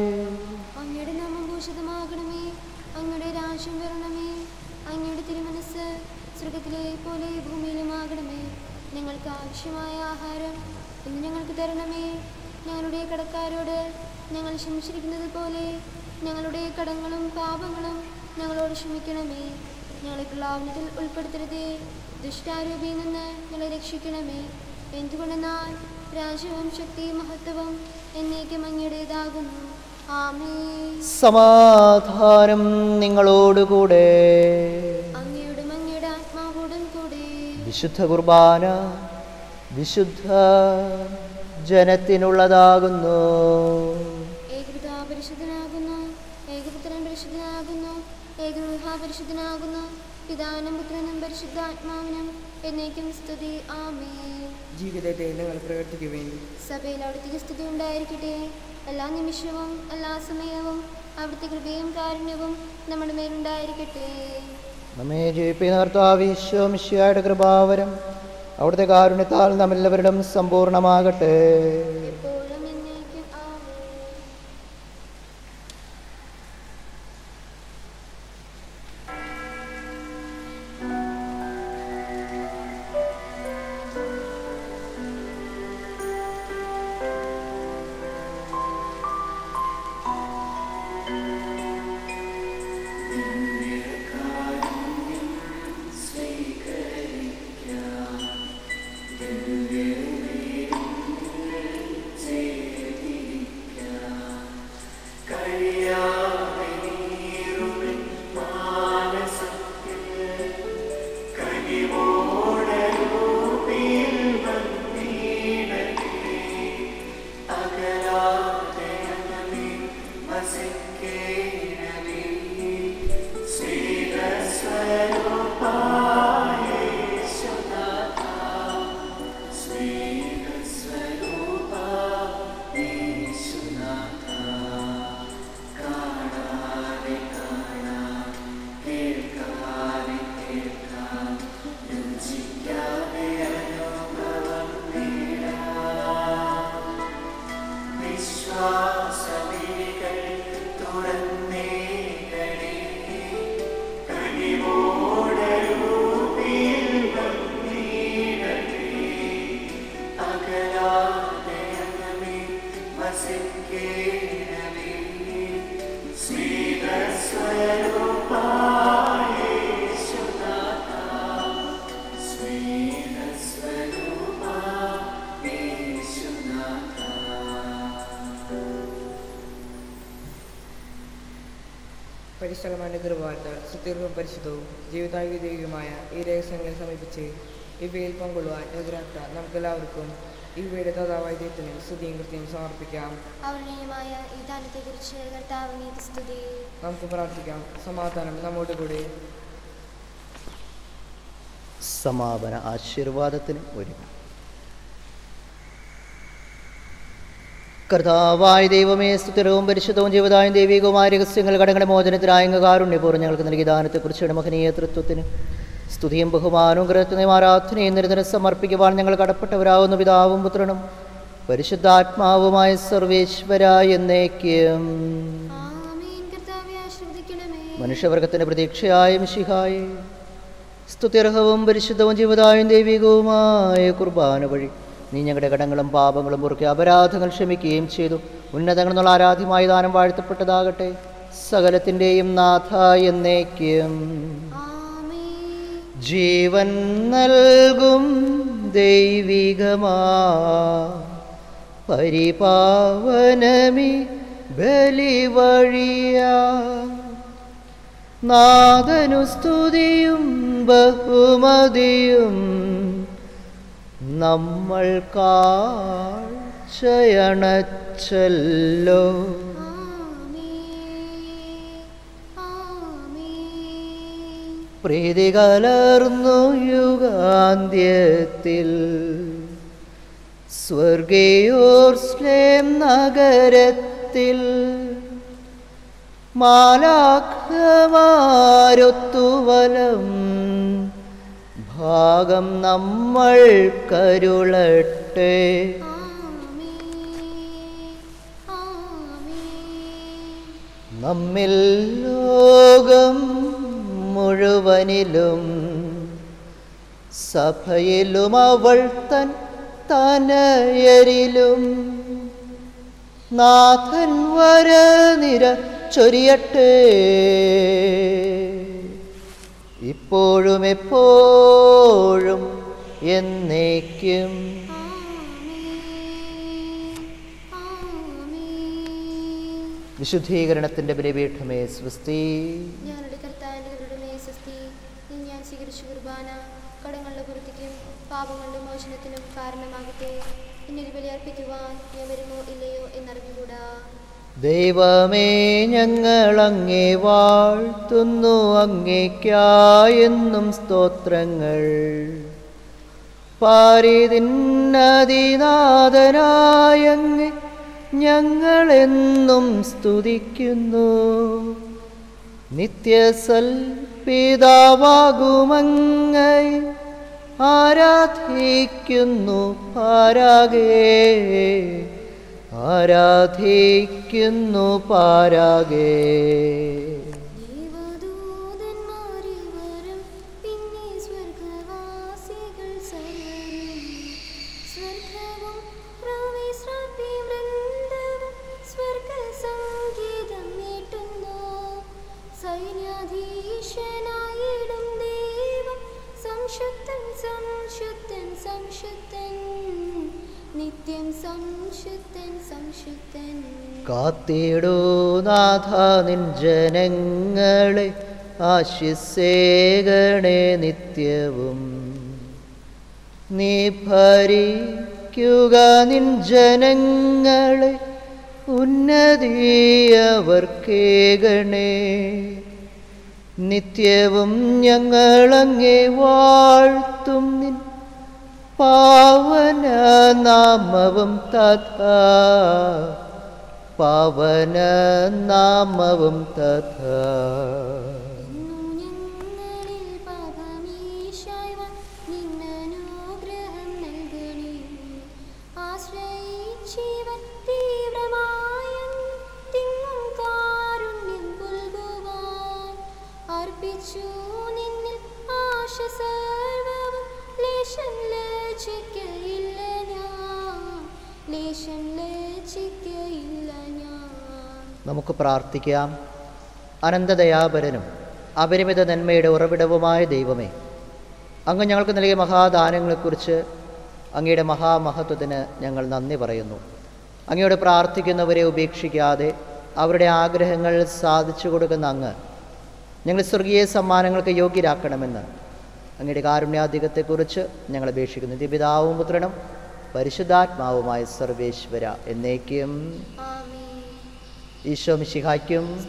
അങ്ങയുടെ നാമം ഭൂഷിതമാകണമേ. അങ്ങയുടെ രാജ്യം വരണമേ. അങ്ങയുടെ തിരുമനസ് സ്വർഗത്തിലെ പോലെ ഭൂമിയിലുമാകണമേ. ഞങ്ങൾക്ക് ആവശ്യമായ ആഹാരം ഇന്ന് ഞങ്ങൾക്ക് തരണമേ. ഞങ്ങളുടെ കടക്കാരോട് ഞങ്ങൾ ക്ഷമിച്ചിരിക്കുന്നത് പോലെ ഞങ്ങളുടെ കടങ്ങളും പാപങ്ങളും ഞങ്ങളോട് ക്ഷമിക്കണമേ. ഞങ്ങളെ പ്രലോഭനത്തിൽ ഉൾപ്പെടുത്തരുതേ. ദുഷ്ടാരൂപിയിൽ നിന്ന് ഞങ്ങളെ രക്ഷിക്കണമേ. എന്തുകൊണ്ടെന്നാൽ രാജ്യവും ശക്തിയും മഹത്വവും എന്നേക്കും അങ്ങയുടേതാകുന്നു. ആമേൻ. സമാധാനം നിങ്ങളോടുകൂടെ. അങ്ങയുടെ ആത്മാവോടും കൂടെ. വിശുദ്ധ കുർബാന വിശുദ്ധ ജനത്തിനുള്ളതാകുന്നു. ഏകപിതാ പരിശുദ്ധനാകുന്നു, ഏകപുത്രൻ പരിശുദ്ധനാകുന്നു, ഏകരൂഹ പരിശുദ്ധനാകുന്നു. പിതാവിനും പുത്രനും പരിശുദ്ധാത്മാവിനും എന്നേക്കും സ്തുതി. ആമേൻ. ജീവിതത്തെ നിങ്ങൾ പ്രവർത്തിക്കുവേൻ. സഭയിൽ അവിടുത്തെ സ്തുതി ഉണ്ടായിരിക്കട്ടെ. എല്ലാ നിമിഷവും എല്ലാ സമയവും അവിടുത്തെ കൃപയും കാരുണ്യവും നമ്മുടെ മേലുണ്ടായിരിക്കട്ടെ. നമ്മെ ജയിപ്പിക്കുന്ന കർത്താവ് ഈശോ മിശിഹായുടെ കൃപാവരം അവിടുത്തെ കാരുണ്യത്താൽ നമ്മെല്ലാവരുടെയും സമ്പൂർണ്ണമാകട്ടെ. എപ്പോഴും എന്നേക്കും ആമേൻ. പരിശുദ്ധമായ കൃപാർത്താൽ സുദീർഘവും പരിശുദ്ധവും ജീവിതായുധേയവുമായ ഈ രഹസ്യങ്ങളെ സമീപിച്ച് ഇവയിൽ പങ്കൊള്ളുവാൻ എതിരാക്ക നമുക്കെല്ലാവർക്കും ഇവയുടെ ദാതാവായ ദൈവത്തിന് സ്തുതിയും കൃത്യവും സമർപ്പിക്കാം. അവർണ്ണീയമായ ഈ ദാനത്തെക്കുറിച്ച് കർത്താവിനെ സ്തുതി. നമുക്ക് പ്രാർത്ഥിക്കാം. സമാധാനം നമ്മോട് കൂടെ. സമാപന ആശീർവാദത്തിന് ഒരുങ്ങി. കർത്താവായ ദൈവമേ, സ്തുതിരവും പരിശുദ്ധവും ജീവിതായും ദൈവികവുമായ രഹസ്യങ്ങൾ കടങ്ങളുടെ മോചനത്തിനായ കാരുണ്യപൂർവ്വം ഞങ്ങൾക്ക് നൽകിയ ദാനത്തെക്കുറിച്ചുള്ള മഹനീയ തൃത്വത്തിന് സ്തുതിയും ബഹുമാനവും കൃത്യതയും ആരാധനയും നിരന്തരം സമർപ്പിക്കുവാൻ ഞങ്ങൾ കടപ്പെട്ടവരാകുന്ന പിതാവും പുത്രനും പരിശുദ്ധാത്മാവുമായ സർവേശ്വര എന്നേക്കും. ആമേൻ. കർത്താവേ, ആശീർവദിക്കണമേ. മനുഷ്യവർഗത്തിന്റെ പ്രതീക്ഷയായ മിശിഹായേ, സ്തുത്യർഹവും പരിശുദ്ധവും ജീവദായും ദൈവികവുമായ കുർബാന വഴി നീ ഞങ്ങളുടെ കടങ്ങളും പാപങ്ങളും മുറുക്കി അപരാധങ്ങൾ ക്ഷമിക്കുകയും ചെയ്തു. ഉന്നതങ്ങൾ എന്നുള്ള ആരാധ്യമായ ദാനം വാഴ്ത്തപ്പെട്ടതാകട്ടെ. സകലത്തിൻ്റെയും നാഥ എന്നേക്കും. ജീവൻ നൽകും ദൈവികമാ പരിപാവനമി ബലി വഴിയാ നാഥനു സ്തുതിയും ബഹുമതിയും നമ്മൾ കാഴ്ചയണച്ചല്ലോ. പ്രീതി കലർന്നു യുഗാന്ത്യത്തിൽ സ്വർഗീയോർസ്ലേം നഗരത്തിൽ മാലാഖമാരൊത്തുവലം ഭാഗം നമ്മൾ കരുളട്ടെ. നമ്മിൽ ലോകം മുഴുവനിലും സഭയിലും അവൾ തൻ തനയരിലും നാഥൻ വരനിര ചൊരിയട്ടെ. ഇപ്പോഴും എപ്പോഴും എന്നേക്കും. വിശുദ്ധീകരണത്തിന്റെ ബലിപീഠമേ സ്വസ്തി. ഞങ്ങളുടെ കർത്താവിന്റെ സ്വസ്തി. ഞാൻ സ്വീകരിച്ച കുർബാന കടങ്ങളുടെ പൂർത്തിക്കും പാപങ്ങളുടെ മോചനത്തിനും കാരണമാകട്ടെ. ഇന്നൊരു ബലിയർപ്പിക്കുവാൻ ഞാൻ വരുമോ ഇല്ലയോ എന്നറിഞ്ഞുകൂടാ. ദൈവമേ, ഞങ്ങൾ അങ്ങേ വാഴ്ത്തുന്നു. അങ്ങേക്കായെന്നും സ്തോത്രങ്ങൾ. പാരിതിന്നതിനാഥനായങ്ങേ ഞങ്ങളെന്നും സ്തുതിക്കുന്നു. നിത്യസൽപിതാവാകുമങ്ങയെ ആരാധിക്കുന്നു പാരാകേ. ആരാധിക്കുന്നു പാരാകേ. കാത്തിടൂ നാഥ നിൻ ജനങ്ങളെ, ആശിസേകണേ നിത്യവും. നീ ഭരിക്കുക നിൻ ജനങ്ങളെ, ഉന്നതിയവർക്കേകണേ. നിത്യവും ഞങ്ങളങ്ങേ വാഴ്ത്തും നിൻ പാവന നാമവും തഥാ. പാവന നാമവും തഥാ. നമുക്ക് പ്രാർത്ഥിക്കാം. അനന്തദയാപരനും അപരിമിത നന്മയുടെ ഉറവിടവുമായ ദൈവമേ, അങ്ങ് ഞങ്ങൾക്ക് നൽകിയ മഹാദാനങ്ങളെക്കുറിച്ച് അങ്ങയുടെ മഹാമഹത്വത്തിന് ഞങ്ങൾ നന്ദി പറയുന്നു. അങ്ങയോട് പ്രാർത്ഥിക്കുന്നവരെ ഉപേക്ഷിക്കാതെ അവരുടെ ആഗ്രഹങ്ങൾ സാധിച്ചു കൊടുക്കുന്ന അങ്ങ് ഞങ്ങൾ സ്വർഗീയ സമ്മാനങ്ങൾക്ക് യോഗ്യരാക്കണമെന്ന് അങ്ങയുടെ കാരുണ്യാധികത്തെക്കുറിച്ച് ഞങ്ങൾ അപേക്ഷിക്കുന്നു. നിത്യപിതാവും പുത്രനും പരിശുദ്ധാത്മാവുമായ സർവേശ്വര എന്നേക്കും. ഈശോ മിശിഹായ്ക്കും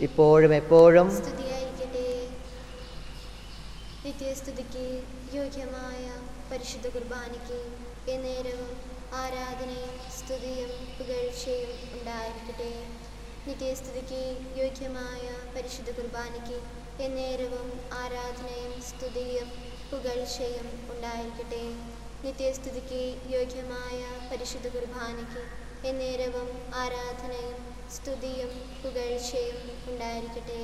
ഇപ്പോഴും എപ്പോഴും നിത്യസ്തുതിക്ക് യോഗ്യമായ പരിശുദ്ധ കുർബാനയ്ക്ക് എന്നേരവും ആരാധനയും സ്തുതിയും പുകഴ്ചയും ഉണ്ടായിരിക്കട്ടെ. നിത്യസ്തുതിക്ക് യോഗ്യമായ പരിശുദ്ധ കുർബാനയ്ക്ക് എന്നേരവും ആരാധനയും സ്തുതിയും പുകഴ്ചയും ഉണ്ടായിരിക്കട്ടെ. നിത്യസ്തുതിക്ക് യോഗ്യമായ പരിശുദ്ധ കുർബാനയ്ക്ക് എന്നേരവും ആരാധനയും സ്തുതിയും പുകഴ്ചയും ഉണ്ടായിരിക്കട്ടെ.